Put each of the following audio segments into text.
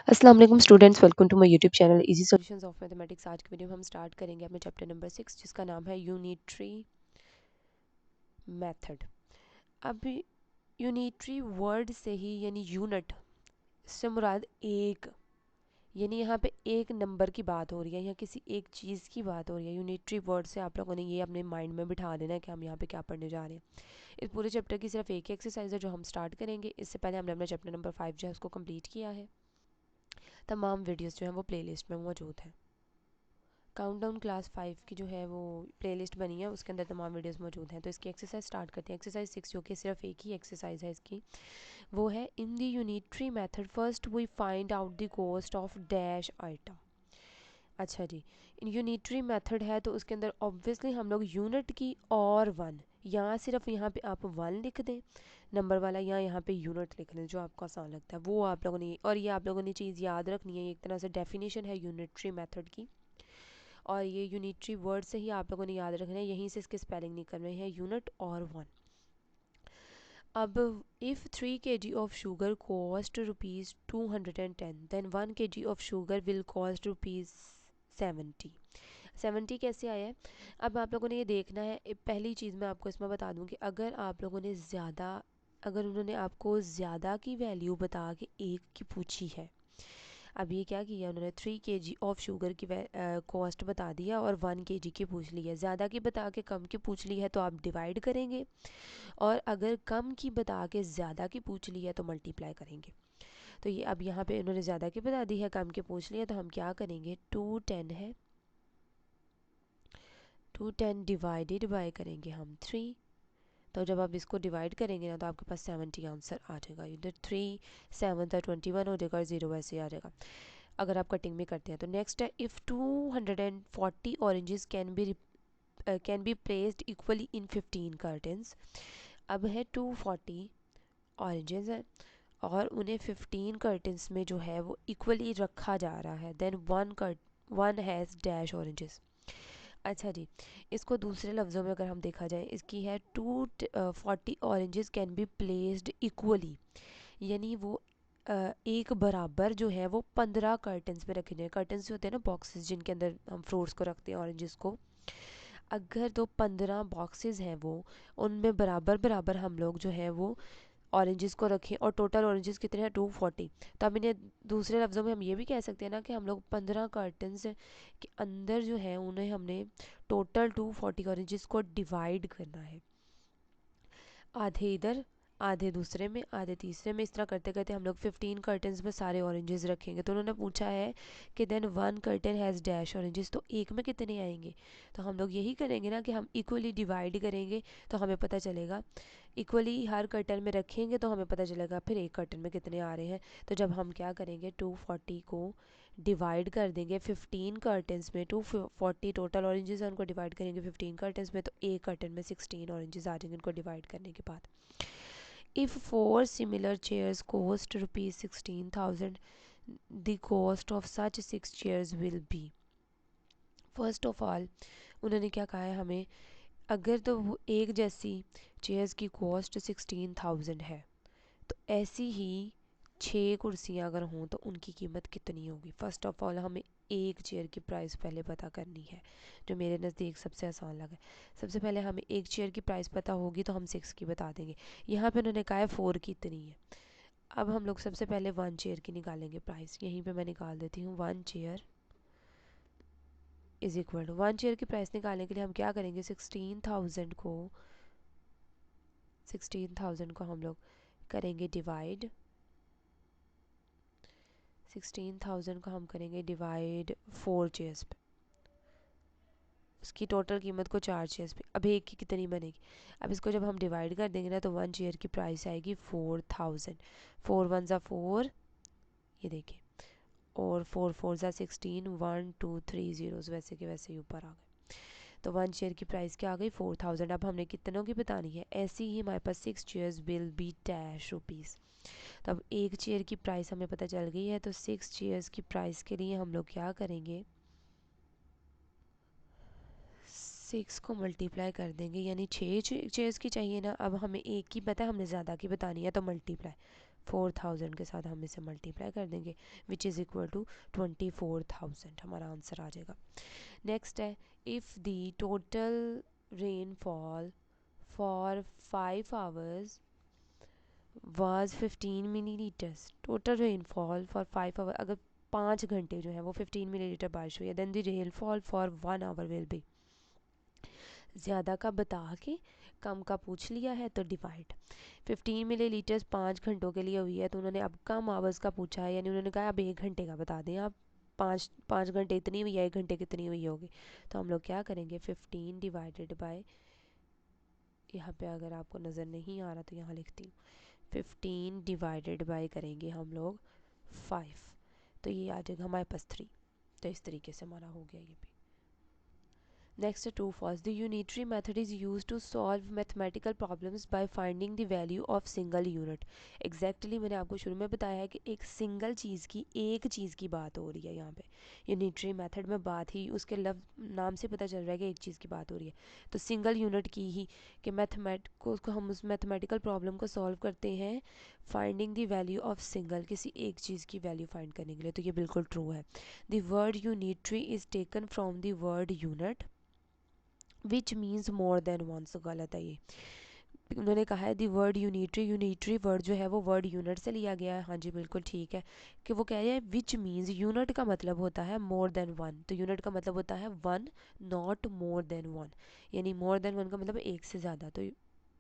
अस्सलाम वालेकुम students, welcome to my YouTube channel easy solutions of mathematics. आज की वीडियो में हम स्टार्ट करेंगे अपने चैप्टर नंबर 6 जिसका नाम है यूनिटरी मेथड। अब यूनिटरी वर्ड से ही यानी यूनिट से मुराद एक, यानी यहाँ पे एक नंबर की बात हो रही है या किसी एक चीज़ की बात हो रही है। यूनिटरी वर्ड से आप लोगों ने ये अपने माइंड में बिठा देना है कि हम यहाँ पे क्या पढ़ने जा रहे हैं। इस पूरे चैप्टर की सिर्फ एक ही एक्सरसाइज है जो हम स्टार्ट करेंगे। इससे पहले हमने अपना चैप्टर नंबर 5 जो है उसको कंप्लीट किया है। तमाम वीडियोस जो हैं वो प्लेलिस्ट में मौजूद हैं। काउंटडाउन क्लास 5 की जो है वो प्लेलिस्ट बनी है, उसके अंदर तमाम वीडियोस मौजूद हैं। तो इसकी एक्सरसाइज स्टार्ट करते हैं। एक्सरसाइज 6 जो कि सिर्फ एक ही एक्सरसाइज है इसकी, वो है in the unitary method first we find out the cost of dash item. अच्छा जी, यूनिटरी मेथड है तो उसके अंदर ऑब्वियसली हम लोग यूनिट की और वन, यहाँ सिर्फ यहाँ पे आप वन लिख दें नंबर वाला, या यहाँ पे यूनिट लिख लें जो आपको आसान लगता है वो आप लोगों ने। और ये आप लोगों ने चीज़ याद रखनी है, एक तरह से डेफिनेशन है यूनिटरी मेथड की, और ये यूनिटरी वर्ड से ही आप लोगों ने याद रखना है, यहीं से इसके स्पेलिंग निकलने हैं यूनिट और वन। अब if 3 kg of sugar cost rupees 210 then 1 kg of sugar will cost rupees 70। 70 कैसे आया है? अब आप लोगों ने ये देखना है। पहली चीज़ मैं आपको इसमें बता दूं कि अगर आप लोगों ने ज़्यादा, अगर उन्होंने आपको ज़्यादा की वैल्यू बता के एक की पूछी है, अब ये क्या किया उन्होंने 3 kg ऑफ शुगर की कॉस्ट बता दिया और 1 kg की पूछ ली है। ज़्यादा की बता के कम की पूछ ली है तो आप डिवाइड करेंगे, और अगर कम की बता के ज़्यादा की पूछ ली है तो मल्टीप्लाई करेंगे। तो ये अब यहाँ पे इन्होंने ज़्यादा की बता दी है, कम की पूछ ली है, तो हम क्या करेंगे 210 है, 210 डिवाइडेड बाय करेंगे हम 3। तो जब आप इसको डिवाइड करेंगे ना तो आपके पास 70 आंसर आ जाएगा। इधर 3 7 21 हो जाएगा और 0 वैसे आ जाएगा अगर आप कटिंग में करते हैं। तो नेक्स्ट है if 240 oranges can be placed equally in 15 curtains. अब है 240 ऑरेंजेस हैं और उन्हें 15 कर्टन्स में जो है वो इक्वली रखा जा रहा है, then one has dash oranges. अच्छा जी, इसको दूसरे लफ्ज़ों में अगर हम देखा जाए, इसकी है 240 oranges can be placed equally, यानी वो एक बराबर जो है वो 15 कर्टन्स में रखे जाए। कर्टन्स होते हैं ना बॉक्सेस जिनके अंदर हम फ्रूट्स को रखते हैं, ऑरेंजेस को। अगर तो 15 बॉक्सेस हैं वो, उनमें बराबर बराबर हम लोग जो है वो ऑरेंजेस को रखें, और टोटल ऑरेंजेस कितने हैं 240। तो अब इन्हें दूसरे लफ्ज़ों में हम ये भी कह सकते हैं ना कि हम लोग 15 कर्टन्स के अंदर जो है उन्हें हमने टोटल 240 ऑरेंजेस को डिवाइड करना है, आधे इधर आधे दूसरे में आधे तीसरे में, इस तरह करते करते हम लोग 15 कर्टन्स में सारे ऑरेंजेस रखेंगे। तो उन्होंने पूछा है कि then 1 carton has dash oranges, तो एक में कितने आएंगे? तो हम लोग यही करेंगे ना कि हम इक्वली डिवाइड करेंगे, तो हमें पता चलेगा इक्वली हर कर्टन में रखेंगे तो हमें पता चलेगा फिर एक कर्टन में कितने आ रहे हैं। तो जब हम क्या करेंगे 240 को डिवाइड कर देंगे 15 कर्टन्स में, 240 टोटल ऑरेंजेस हैं उनको डिवाइड करेंगे 15 कर्टन्स में, तो एक कर्टन में 16 ऑरेंजेस आ जाएंगे उनको डिवाइड करने के बाद। If four similar chairs cost rupees 16,000, the cost of such six chairs will be। First of all उन्होंने क्या कहा है हमें, अगर तो वो एक जैसी चेयर्स की कॉस्ट 16,000 है, तो ऐसी ही 6 कुर्सियाँ अगर हों तो उनकी कीमत कितनी होगी। फ़र्स्ट ऑफ ऑल हमें एक चेयर की प्राइस पहले पता करनी है, जो मेरे नज़दीक सबसे आसान लगा। सबसे पहले हमें एक चेयर की प्राइस पता होगी तो हम 6 की बता देंगे। यहाँ पे उन्होंने कहा है 4 की इतनी है। अब हम लोग सबसे पहले 1 चेयर की निकालेंगे प्राइस, यहीं पे मैं निकाल देती हूँ। 1 chair is equal to 1 chair की प्राइस निकालने के लिए हम क्या करेंगे, 16,000 को हम लोग करेंगे डिवाइड, 16,000 को हम करेंगे डिवाइड 4 चेयर्स पे, उसकी टोटल कीमत को 4 चेयर्स पे। अब एक की कितनी बनेगी? अब इसको जब हम डिवाइड कर देंगे ना तो 1 चेयर की प्राइस आएगी 4,000। 4 1 ज़ा 4, ये देखिए, और 4 4 ज़ा 16, 1 2 3 ज़ीरोज़ वैसे के वैसे ही ऊपर आ गए। तो 1 चेयर की प्राइस क्या आ गई 4,000। अब हमने कितनों की बतानी है, ऐसी ही हमारे पास 6 chairs will be dash rupees. तो अब एक चेयर की प्राइस हमें पता चल गई है, तो 6 चेयर्स की प्राइस के लिए हम लोग क्या करेंगे, 6 को मल्टीप्लाई कर देंगे, यानी 6 चेयर्स की चाहिए ना। अब हमें एक की पता है, हमने ज़्यादा की बतानी है तो मल्टीप्लाई 4000 के साथ हम इसे मल्टीप्लाई कर देंगे, विच इज़ इक्वल टू 24,000, हमारा आंसर आ जाएगा। नेक्स्ट है, if the total rainfall for 5 hours was 15 millilitres, total rainfall for 5 hour, अगर 5 घंटे जो है वो 15 मिलीलीटर बारिश हुई है, then the rainfall for 1 hour will be, ज़्यादा का बता के कम का पूछ लिया है तो डिवाइड। 15 मिलीलीटर्स 5 घंटों के लिए हुई है, तो उन्होंने अब कम आवर्स का पूछा है, यानी उन्होंने कहा अब 1 घंटे का बता दें आप, 5 घंटे इतनी हुई है, 1 घंटे कितनी हुई होगी। तो हम लोग क्या करेंगे, 15 डिवाइडेड बाय, यहाँ पे अगर आपको नज़र नहीं आ रहा तो यहाँ लिखती हूँ, 15 डिवाइडेड बाय करेंगे हम लोग 5, तो ये आ जाएगा हमारे पास 3। तो इस तरीके से हमारा हो गया ये भी। Next, true false. The unitary method is used to solve mathematical problems by finding the value of single unit. Exactly मैंने आपको शुरू में बताया है कि एक सिंगल चीज़ की, एक चीज़ की बात हो रही है यहाँ पे। यूनिटरी मेथड में बात ही, उसके नाम से पता चल रहा है कि एक चीज़ की बात हो रही है, तो सिंगल यूनिट की ही कि उसको हम उस मैथमेटिकल प्रॉब्लम को सॉल्व करते हैं finding the value of single, किसी एक चीज़ की वैल्यू फाइंड करने के लिए। तो ये बिल्कुल ट्रू है। The word unitary is taken from the word unit which means more than once, गलत है ये। उन्होंने कहा है the word unitary, unitary word जो है वो वर्ड यूनिट से लिया गया है, हाँ जी बिल्कुल ठीक है, कि वो कह रहे हैं विच मीन्स, यूनिट का मतलब होता है मोर देन वन, तो यूनिट का मतलब होता है one, not more than one, यानी मोर देन वन का मतलब एक से ज़्यादा, तो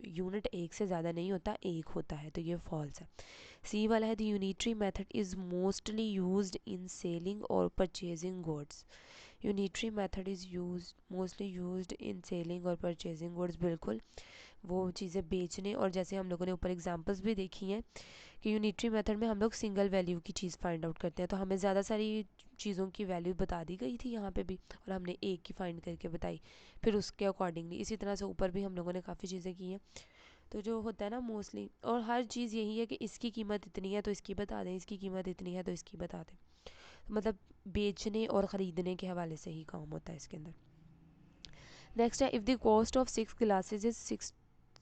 यूनिट एक से ज़्यादा नहीं होता, एक होता है, तो ये फॉल्स है। सी वाला है the unitary method is mostly used in selling और purchasing goods. Unitary method is mostly used in selling और परचेजिंग गुड्स, बिल्कुल वो चीज़ें बेचने, और जैसे हम लोगों ने ऊपर एग्जांपल्स भी देखी हैं कि यूनिटरी मेथड में हम लोग सिंगल वैल्यू की चीज़ फाइंड आउट करते हैं, तो हमें ज़्यादा सारी चीज़ों की वैल्यू बता दी गई थी यहाँ पे भी, और हमने एक की फाइंड करके बताई, फिर उसके अकॉर्डिंगली इसी तरह से ऊपर भी हम लोगों ने काफ़ी चीज़ें की हैं। तो जो होता है ना मोस्टली, और हर चीज़ यही है कि इसकी कीमत इतनी है तो इसकी बता दें, इसकी कीमत इतनी है तो इसकी बता दें, मतलब बेचने और ख़रीदने के हवाले से ही काम होता है इसके अंदर। नेक्स्ट है, if the cost of 6 glasses is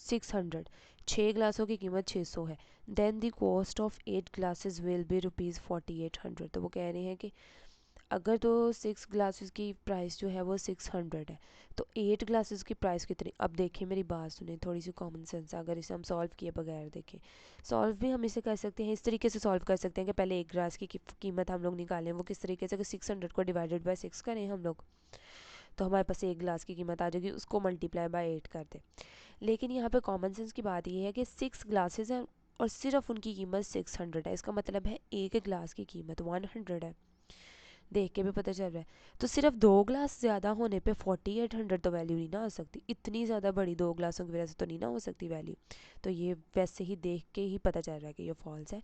600, 6 ग्लासों की कीमत 600 है, then the cost of 8 glasses will be rupees 4800। तो वो कह रहे हैं कि अगर तो 6 ग्लासेस की प्राइस जो है वो 600 है, तो 8 ग्लासेस की प्राइस कितनी। अब देखिए मेरी बात सुने, थोड़ी सी कॉमन सेंस, अगर इसे हम सॉल्व किए बगैर देखें, सॉल्व भी हम इसे कर सकते हैं, इस तरीके से सॉल्व कर सकते हैं कि पहले एक ग्लास की कीमत हम लोग निकालें, वो किस तरीके से, कि 600 को डिवाइडेड बाय 6 करें हम लोग, तो हमारे पास एक गिलास की कीमत आ जाएगी, उसको मल्टीप्लाई बाय 8 कर दें। लेकिन यहाँ पे कॉमन सेंस की बात ये है कि 6 ग्लासेस हैं और सिर्फ उनकी कीमत 600 है, इसका मतलब है एक गिलास की कीमत 100 है, देख के भी पता चल रहा है। तो सिर्फ 2 ग्लास ज़्यादा होने पे 4800 तो वैल्यू नहीं ना हो सकती, इतनी ज़्यादा बड़ी 2 ग्लासों की वजह से तो नहीं ना हो सकती वैल्यू। तो ये वैसे ही देख के ही पता चल रहा है कि ये फॉल्स है,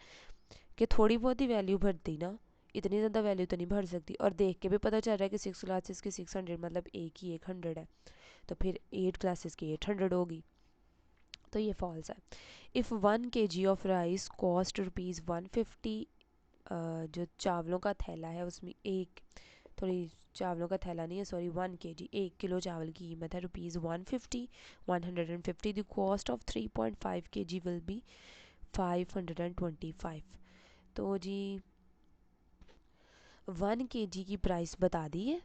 कि थोड़ी बहुत ही वैल्यू भरती ना, इतनी ज़्यादा वैल्यू तो नहीं भर सकती, और देख के भी पता चल रहा है कि 6 क्लासेस की 600 मतलब एक ही 100 है, तो फिर 8 क्लासेस की 800 होगी, तो ये फॉल्स है। If 1 kg of rice cost rupees 150, जो चावलों का थैला है उसमें एक, थोड़ी चावलों का थैला नहीं है सॉरी, 1 kg 1 किलो चावल की कीमत है rupees 150, the cost of 3.5 kg will be 525। तो जी 1 kg की प्राइस बता दी है,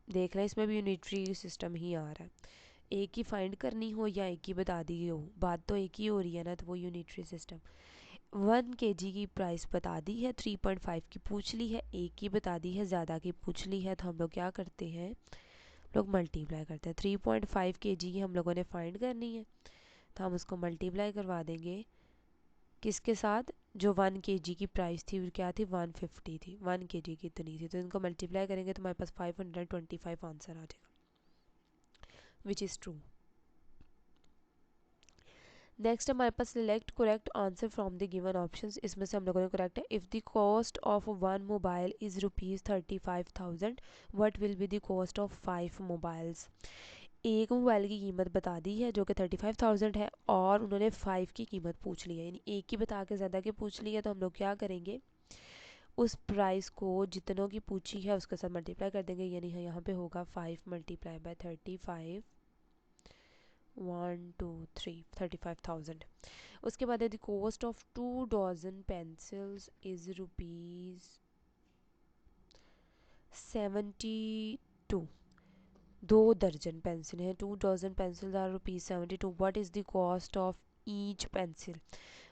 देख लें इसमें भी यूनिटरी सिस्टम ही आ रहा है, एक ही फाइंड करनी हो या एक ही बता दी हो, बात तो एक ही हो रही है ना, तो वो यूनिटरी सिस्टम। 1 kg की प्राइस बता दी है, 3.5 की पूछ ली है, एक की बता दी है, ज़्यादा की पूछ ली है, तो हम लोग क्या करते हैं, लोग मल्टीप्लाई करते हैं। 3.5 kg की हम लोगों ने फाइंड करनी है, तो हम उसको मल्टीप्लाई करवा देंगे किसके साथ, जो 1 kg की प्राइस थी क्या थी, 150 थी, 1 kg की इतनी थी, तो इनको मल्टीप्लाई करेंगे तो हमारे पास 525 आंसर आ जाएगा, विच इज़ ट्रू। नेक्स्ट हमारे पास select correct answer from the given options, इसमें से हम लोगों ने करेक्ट है, if the cost of 1 mobile is rupees 35,000 what will be the cost of 5 mobiles. एक मोबाइल की कीमत बता दी है जो कि 35,000 है, और उन्होंने 5 की कीमत पूछ ली है, यानी एक की बता के ज़्यादा की पूछ ली है, तो हम लोग क्या करेंगे, उस प्राइस को जितनों की पूछी है उसके साथ मल्टीप्लाई कर देंगे, यानी यहाँ पे होगा 5 मल्टीप्लाई बाय 35 35,000। उसके बाद है the cost of 2 dozen pencils is ₹72। 2 दर्जन पेंसिल हैं, 2 dozen pencil are ₹72। What is the cost of each pencil?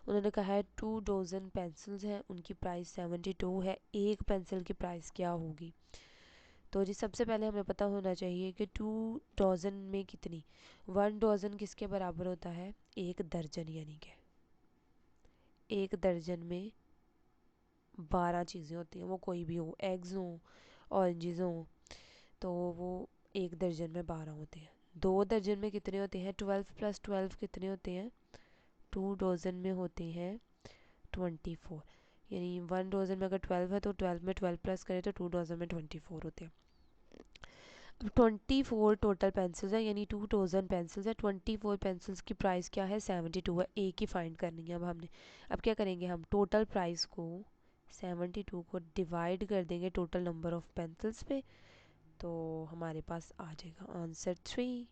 उन्होंने कहा है 2 डज़न पेंसिल्स हैं, उनकी प्राइस 72 है, एक पेंसिल की प्राइस क्या होगी? तो जी सबसे पहले हमें पता होना चाहिए कि 2 डज़न में कितनी, 1 डज़न किसके बराबर होता है? एक दर्जन, यानी कि एक दर्जन में 12 चीज़ें होती हैं, वो कोई भी हो, एग्स हों, ऑरेंजेस हों, तो वो एक दर्जन में 12 होते हैं। 2 दर्जन में कितने होते हैं? 12 + 12 कितने होते हैं? 2 डज़न में होते हैं 24, यानी 1 डज़न में अगर 12 है तो 12 में 12 प्लस करें तो 2 डज़न में 24 होते हैं। अब 24 टोटल पेंसिल्स है, यानी 2 डज़न पेंसिल्स है, 24 पेंसिल्स की प्राइस क्या है? 72 है, एक ही फाइंड करनी है अब हमने। अब क्या करेंगे हम? टोटल प्राइस को 72 को डिवाइड कर देंगे टोटल नंबर ऑफ पेंसिल्स पे, तो हमारे पास आ जाएगा आंसर 3।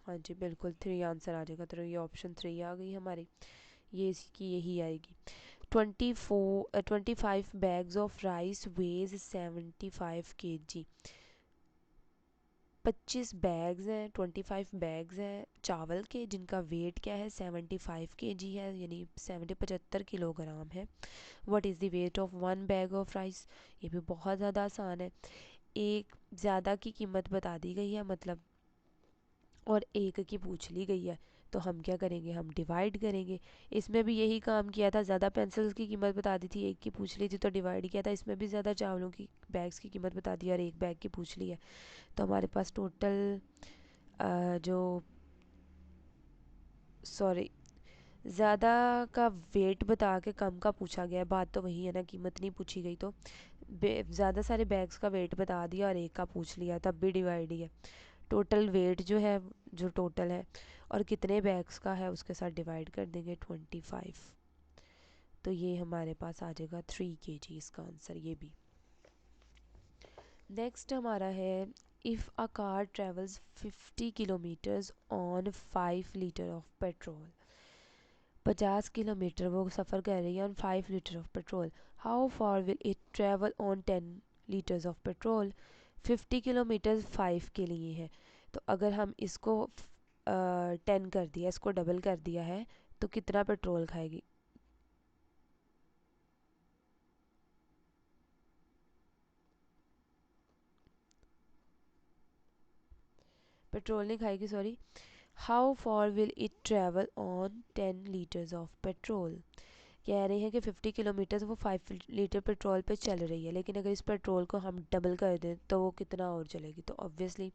हाँ जी बिल्कुल 3 आंसर आ जाएगा, तो ये ऑप्शन 3 आ गई हमारी, ये इसकी यही आएगी। 25 bags of rice weighs 75 kg। 25 bags हैं, 25 बैग्स हैं चावल के, जिनका वेट क्या है? 75 kg है, यानी 75 किलोग्राम है। What is the weight of 1 bag of rice? ये भी बहुत ज़्यादा आसान है। एक ज़्यादा की कीमत बता दी गई है, मतलब, और एक की पूछ ली गई है, तो हम क्या करेंगे? हम डिवाइड करेंगे। इसमें भी यही काम किया था, ज़्यादा पेंसिल्स की कीमत बता दी थी, एक की पूछ ली थी तो डिवाइड किया था। इसमें भी ज़्यादा चावलों की बैग्स की कीमत बता दी और एक बैग की पूछ ली है, तो हमारे पास टोटल जो सॉरी ज़्यादा का वेट बता के कम का पूछा गया है, बात तो वही है ना, कीमत नहीं पूछी गई, तो ज़्यादा सारे बैग्स का वेट बता दिया और एक का पूछ लिया, तब भी डिवाइड ही है। टोटल वेट जो है, जो टोटल है और कितने बैग्स का है उसके साथ डिवाइड कर देंगे 25, तो ये हमारे पास आ जाएगा 3 kg इसका आंसर, ये भी। नेक्स्ट हमारा है if a car travels 50 kilometres on 5 litre of petrol. 50 kilometre वो सफ़र कर रही है on 5 litre of petrol, how far will it travel on 10 litres of petrol? 50 kilometre 5 के लिए है, तो अगर हम इसको 10 कर दिया, इसको डबल कर दिया है, तो कितना पेट्रोल खाएगी? पेट्रोल नहीं खाएगी, sorry. How for will it travel on 10 litres of petrol? कह रहे हैं कि 50 किलोमीटर वो 5 लीटर पेट्रोल पे चल रही है, लेकिन अगर इस पेट्रोल को हम डबल कर दें तो वो कितना और चलेगी? तो ऑब्वियसली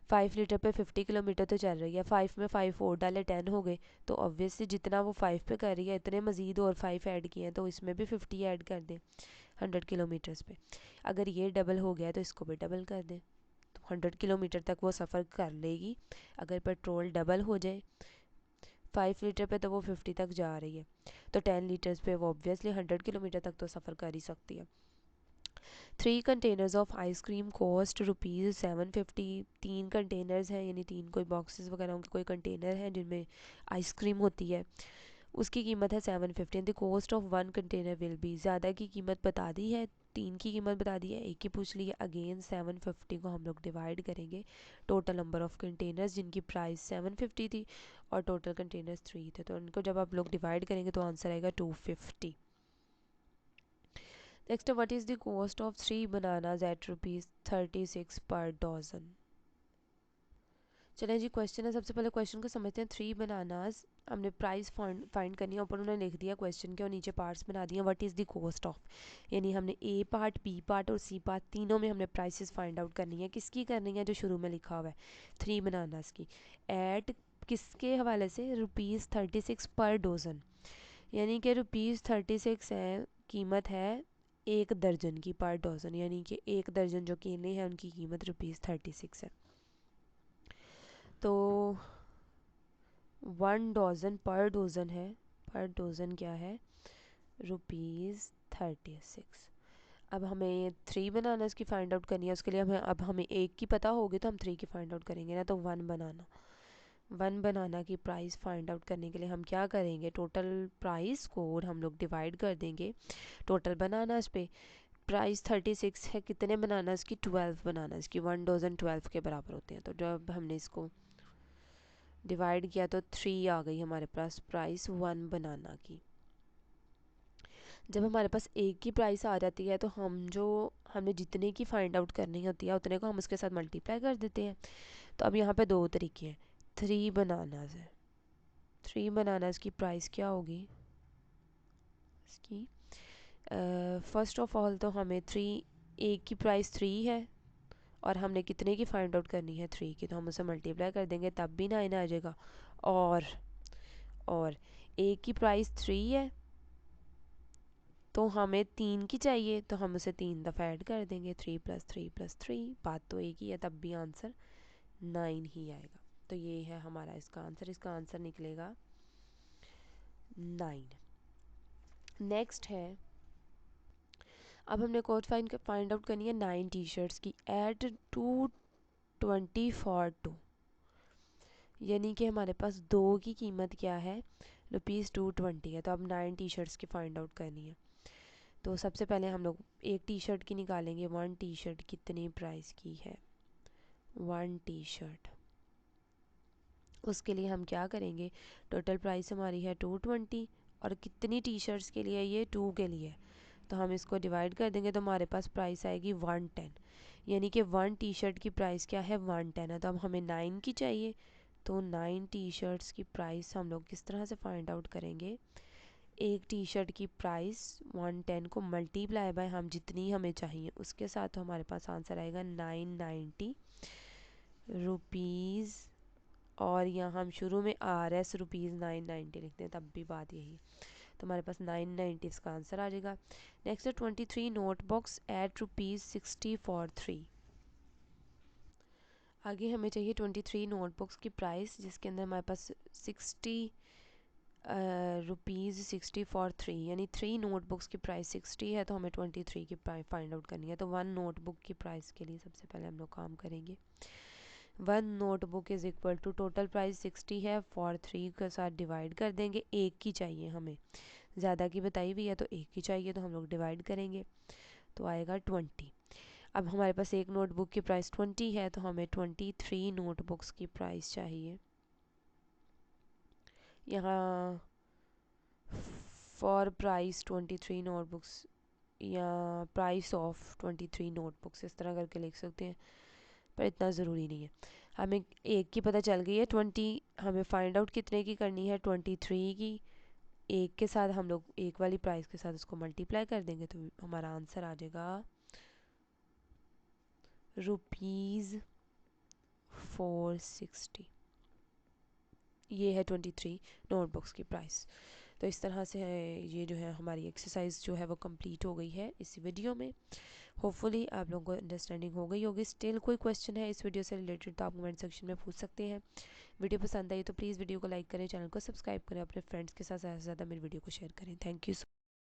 5 लीटर पे 50 किलोमीटर तो चल रही है, 5 में 5 और डाले 10 हो गए, तो ऑब्वियसली जितना वो 5 पे कर रही है इतने मज़ीद और 5 ऐड किए हैं, तो इसमें भी 50 ऐड कर दें 100 किलोमीटर्स पे। अगर ये डबल हो गया तो इसको भी डबल कर दें, तो 100 किलोमीटर तक वो सफ़र कर लेगी। अगर पेट्रोल डबल हो जाए 5 लीटर पे तो वो 50 तक जा रही है, तो 10 लीटर्स पे वो ऑब्वियसली 100 किलोमीटर तक तो सफ़र कर ही सकती है। 3 containers of ice cream cost ₹750। 3 containers हैं, यानी 3 कोई बॉक्सेस वगैरह होंगे, कोई कंटेनर हैं जिनमें आइसक्रीम होती है, उसकी कीमत है 750। The cost of 1 container will be, ज़्यादा की कीमत बता दी है, 3 की कीमत बता दी है, एक की पूछ ली है, अगेन 750 को हम लोग डिवाइड करेंगे टोटल नंबर ऑफ कंटेनर्स जिनकी प्राइस 750 थी और टोटल कंटेनर्स 3 थे, तो उनको जब आप लोग डिवाइड करेंगे तो आंसर आएगा 250। Next, what is the cost of 3 bananas at ₹36 per dozen? चलें जी, क्वेश्चन है, सबसे पहले क्वेश्चन को समझते हैं। 3 बनानाज, हमने प्राइस फाइंड करनी है, ऊपर उन्होंने लिख दिया क्वेश्चन के और नीचे पार्ट्स बना दिए, what is the cost of, यानी हमने ए पार्ट, बी पार्ट और सी पार्ट तीनों में हमने प्राइसेस फाइंड आउट करनी है। किसकी करनी है? जो शुरू में लिखा हुआ है 3 बनानाज की, एट किसके हवाले से? ₹36 पर डोजन, यानी कि ₹36 है कीमत है एक दर्जन की पर डोजन, यानी कि एक दर्जन जो केले हैं उनकी कीमत ₹36 है। तो 1 डोजन पर डोजन है, पर डोजन क्या है? ₹36। अब हमें 3 बनाना, इसकी फाइंड आउट करनी है। उसके लिए हमें 1 की पता होगी तो हम 3 की फाइंड आउट करेंगे ना। तो 1 बनाना की प्राइस फाइंड आउट करने के लिए हम क्या करेंगे, टोटल प्राइस को हम लोग डिवाइड कर देंगे टोटल बनानास पे। प्राइस 36 है, कितने बनानास की, 12 बनानास की। 1 डजन 12 के बराबर होते हैं। तो जब हमने इसको डिवाइड किया तो 3 आ गई हमारे पास प्राइस 1 बनाना की। जब हमारे पास एक की प्राइस आ जाती है तो हमने जितने की फाइंड आउट करनी होती है उतने को हम उसके साथ मल्टीप्लाई कर देते हैं। तो अब यहाँ पे 2 तरीके हैं। 3 बनानास है, 3 बनानास की प्राइस क्या होगी इसकी, फर्स्ट ऑफ ऑल तो हमें 3, एक की प्राइस 3 है और हमने कितने की फाइंड आउट करनी है, 3 की। तो हम उसे मल्टीप्लाई कर देंगे तब भी 9 आ जाएगा। और एक की प्राइस 3 है तो हमें 3 की चाहिए, तो हम उसे 3 दफ़ा ऐड कर देंगे। 3 + 3 + 3, बात तो एक ही है, तब भी आंसर 9 ही आएगा। तो ये है हमारा इसका आंसर निकलेगा 9। नेक्स्ट है, अब हमने कोड फाइंड आउट करनी है 9 टी शर्ट्स की एट 220 फॉर 2, यानी कि हमारे पास 2 की कीमत क्या है, ₹220 है। तो अब 9 टी शर्ट्स की फाइंड आउट करनी है। तो सबसे पहले हम लोग एक टी शर्ट की निकालेंगे। 1 टी शर्ट कितनी प्राइस की है, 1 टी शर्ट। उसके लिए हम क्या करेंगे, टोटल प्राइस हमारी है 220 और कितनी टी शर्ट्स के लिए, ये 2 के लिए। तो हम इसको डिवाइड कर देंगे तो हमारे पास प्राइस आएगी 110, यानी कि 1 टी शर्ट की प्राइस क्या है, 110 है। तो अब हमें 9 की चाहिए। तो 9 टी शर्ट्स की प्राइस हम लोग किस तरह से फाइंड आउट करेंगे, एक टी शर्ट की प्राइस 110 को मल्टीप्लाई बाय हम जितनी हमें चाहिए उसके साथ, तो हमारे पास आंसर आएगा 990 रुपीज़। और यहाँ हम शुरू में RS रुपीज़ 990 लिखते हैं, तब भी बात यही। तो हमारे पास 990 इसका आंसर आ जाएगा। नेक्स्ट है 23 नोटबुक्स एट ₹60 फॉर 3। आगे हमें चाहिए 23 नोटबुक्स की प्राइस जिसके अंदर हमारे पास 60 फॉर 3, यानी 3 नोटबुक्स की प्राइस 60 है तो हमें 23 की प्राइस फाइंड आउट करनी है। तो 1 नोटबुक की प्राइस के लिए सबसे पहले हम लोग काम करेंगे। 1 notebook is equal to total price 60 है, फॉर 3 के साथ डिवाइड कर देंगे। एक की चाहिए हमें, ज़्यादा की बताई हुई है तो एक की चाहिए, तो हम लोग डिवाइड करेंगे तो आएगा 20। अब हमारे पास एक नोटबुक की प्राइस 20 है तो हमें 23 नोटबुक्स की प्राइस चाहिए। यहाँ फॉर प्राइस 23 नोटबुक्स या प्राइस ऑफ 23 नोटबुक्स इस तरह करके लिख सकते हैं, पर इतना ज़रूरी नहीं है। हमें एक की पता चल गई है 20, हमें फाइंड आउट कितने की करनी है, 23 की। एक के साथ हम लोग एक वाली प्राइस के साथ उसको मल्टीप्लाई कर देंगे तो हमारा आंसर आ जाएगा ₹460। ये है 23 नोटबुक्स की प्राइस। तो इस तरह से है, ये जो है हमारी एक्सरसाइज जो है वो कंप्लीट हो गई है इस वीडियो में। होपफुली आप लोगों को अंडरस्टैंडिंग हो गई होगी। स्टिल कोई क्वेश्चन है इस वीडियो से रिलेटेड तो आप कमेंट सेक्शन में पूछ सकते हैं। वीडियो पसंद आई तो प्लीज़ वीडियो को लाइक करें, चैनल को सब्सक्राइब करें, अपने फ्रेंड्स के साथ ज़्यादा से ज़्यादा मेरी वीडियो को शेयर करें। Thank you.